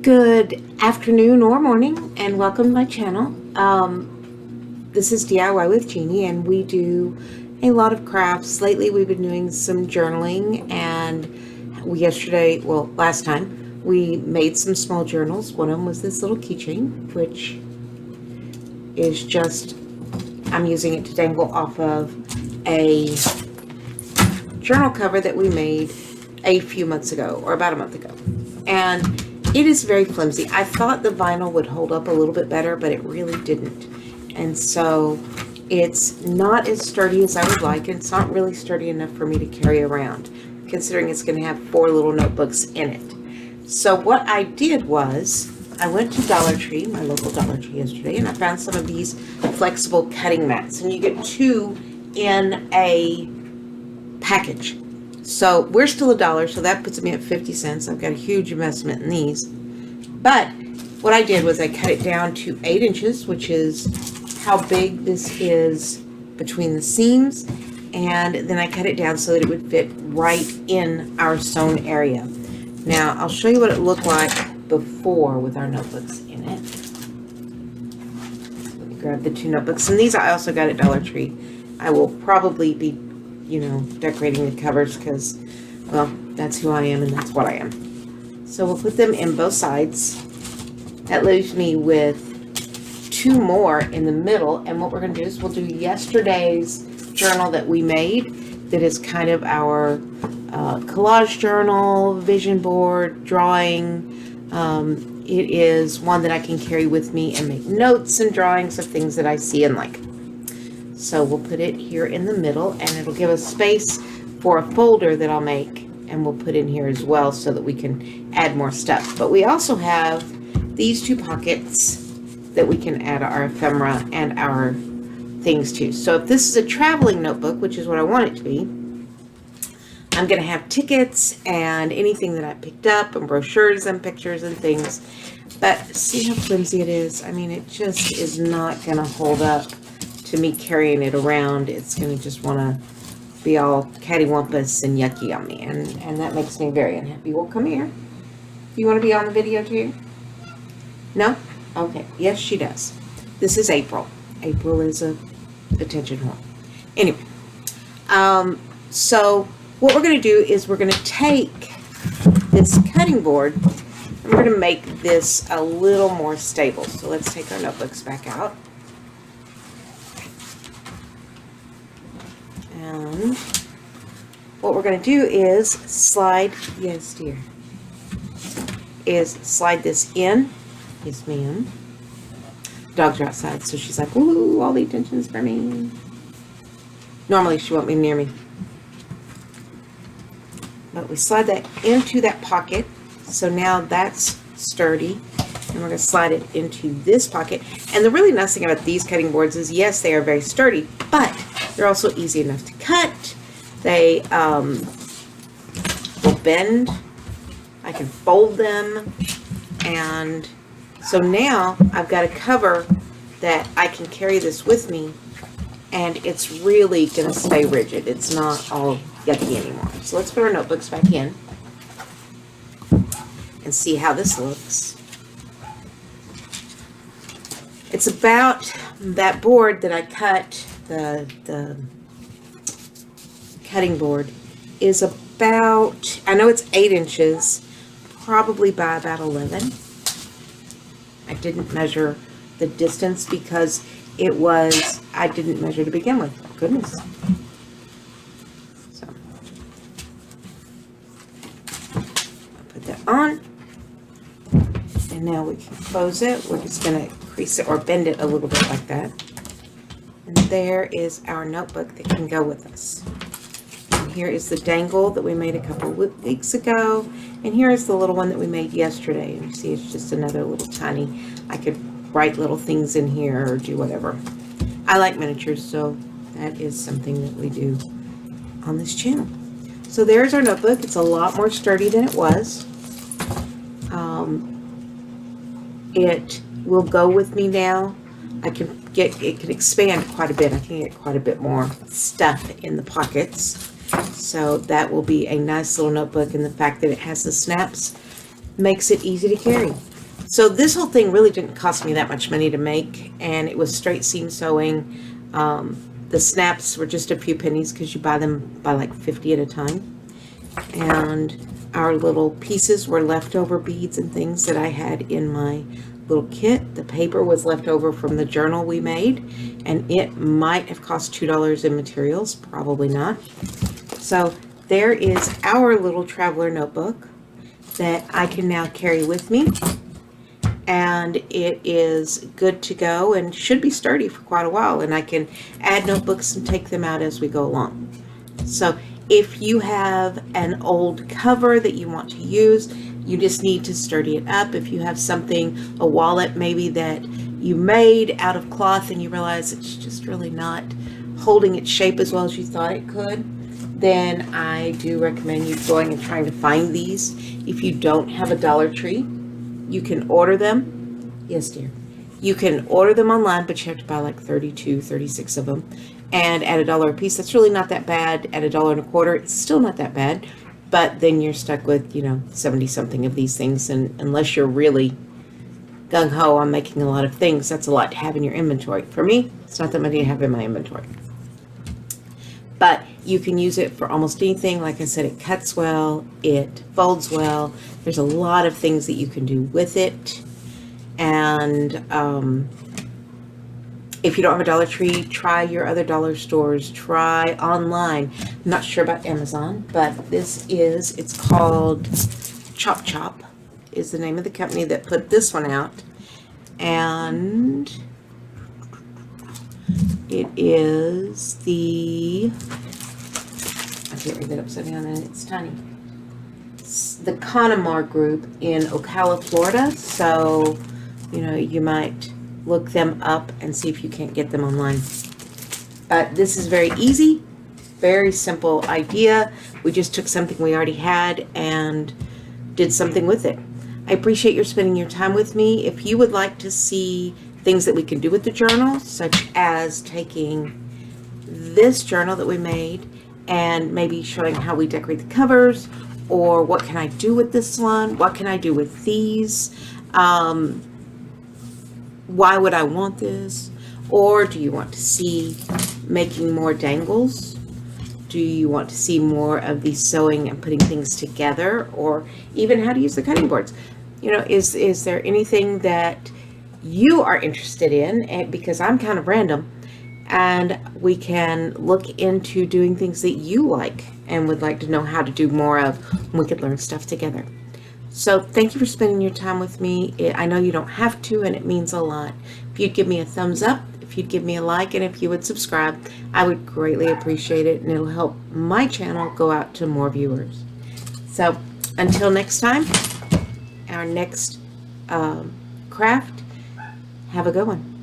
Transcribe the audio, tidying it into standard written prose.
Good afternoon or morning, and welcome to my channel. This is DIY with Jeannie, and we do a lot of crafts. Lately we've been doing some journaling, and last time we made some small journals. One of them was this little keychain, which is just, I'm using it to dangle off of a journal cover that we made a few months ago, or about a month ago. And it is very flimsy. I thought the vinyl would hold up a little bit better, but it really didn't. And so it's not as sturdy as I would like, and it's not really sturdy enough for me to carry around, considering it's going to have 4 little notebooks in it. So what I did was, I went to Dollar Tree, my local Dollar Tree yesterday, and I found some of these flexible cutting mats. And you get 2 in a package. So we're still $1, so that puts me at 50 cents. I've got a huge investment in these. But what I did was I cut it down to 8 inches, which is how big this is between the seams. And then I cut it down so that it would fit right in our sewn area. Now, I'll show you what it looked like before with our notebooks in it. Let me grab the 2 notebooks. And these I also got at Dollar Tree. I will probably be decorating the covers because, well, that's who I am and that's what I am. So we'll put them in both sides. That leaves me with 2 more in the middle. And what we're going to do is we'll do yesterday's journal that we made. That is kind of our collage journal, vision board, drawing. It is one that I can carry with me and make notes and drawings of things that I see and like. So we'll put it here in the middle, and it'll give us space for a folder that I'll make, and we'll put in here as well so that we can add more stuff. But we also have these 2 pockets that we can add our ephemera and our things to. So if this is a traveling notebook, which is what I want it to be, I'm going to have tickets and anything that I picked up and brochures and pictures and things. But see how flimsy it is? I mean, it just is not going to hold up to me carrying it around. It's going to just want to be all cattywampus and yucky on me, and that makes me very unhappy. Well, come here. You want to be on the video too? No? Okay. Yes, she does. This is April. April is a attention whore. Anyway, so what we're going to do is we're going to take this cutting board and we're going to make this a little more stable. So let's take our notebooks back out. And what we're going to do is slide, yes dear, is slide this in. Yes ma'am. Dogs are outside, so she's like, ooh, all the attention's for me. Normally she won't be near me. But we slide that into that pocket. So now that's sturdy. And we're going to slide it into this pocket. And the really nice thing about these cutting boards is, yes, they are very sturdy, but they're also easy enough to cut. They will bend. I can fold them. And so now I've got a cover that I can carry this with me, and it's really going to stay rigid. It's not all yucky anymore. So let's put our notebooks back in and see how this looks. It's about that board that I cut, the cutting board is about, I know it's 8 inches, probably by about 11. I didn't measure the distance because it was, I didn't measure to begin with. Goodness. So, I'll put that on. And now we can close it. We're just going to crease it or bend it a little bit like that. And there is our notebook that can go with us. And here is the dangle that we made a couple weeks ago. And here is the little one that we made yesterday. And you see it's just another little tiny, I could write little things in here or do whatever. I like miniatures, so that is something that we do on this channel. So there's our notebook. It's a lot more sturdy than it was. It will go with me now. I can get, it can expand quite a bit. I can get quite a bit more stuff in the pockets. So that will be a nice little notebook, and the fact that it has the snaps makes it easy to carry. So this whole thing really didn't cost me that much money to make, and it was straight seam sewing. The snaps were just a few pennies because you buy them by like 50 at a time. And our little pieces were leftover beads and things that I had in my little kit. The paper was left over from the journal we made, and it might have cost $2 in materials, probably not. So there is our little traveler notebook that I can now carry with me, and it is good to go and should be sturdy for quite a while, and I can add notebooks and take them out as we go along. So if you have an old cover that you want to use, you just need to sturdy it up. If you have something, a wallet maybe that you made out of cloth and you realize it's just really not holding its shape as well as you thought it could, then I do recommend you going and trying to find these. If you don't have a Dollar Tree, you can order them. Yes, dear. You can order them online, but you have to buy like 32, 36 of them. And at $1 a piece, that's really not that bad. At $1.25, it's still not that bad. But then you're stuck with, 70 something of these things. And unless you're really gung-ho on making a lot of things, that's a lot to have in your inventory. For me, it's not that many to have in my inventory. But you can use it for almost anything. Like I said, it cuts well, it folds well. There's a lot of things that you can do with it. And if you don't have a Dollar Tree, try your other dollar stores. Try online. I'm not sure about Amazon, but it's called Chop Chop is the name of the company that put this one out. And it is I can't read that upside down, and it's tiny. It's the Connemara Group in Ocala, Florida. So, you might look them up and see if you can't get them online. But this is very easy, very simple idea. We just took something we already had and did something with it. I appreciate your spending your time with me. If you would like to see things that we can do with the journal, such as taking this journal that we made and maybe showing how we decorate the covers, or what can I do with this one, what can I do with these, why would I want this, or do you want to see making more dangles? Do you want to see more of the sewing and putting things together, or even how to use the cutting boards? Is there anything that you are interested in? And because I'm kind of random, and we can look into doing things that you like and would like to know how to do more of, and we could learn stuff together. So thank you for spending your time with me. I know you don't have to, and it means a lot. If you'd give me a thumbs up, if you'd give me a like, and if you would subscribe, I would greatly appreciate it, and it'll help my channel go out to more viewers. So until next time, our next craft, have a good one.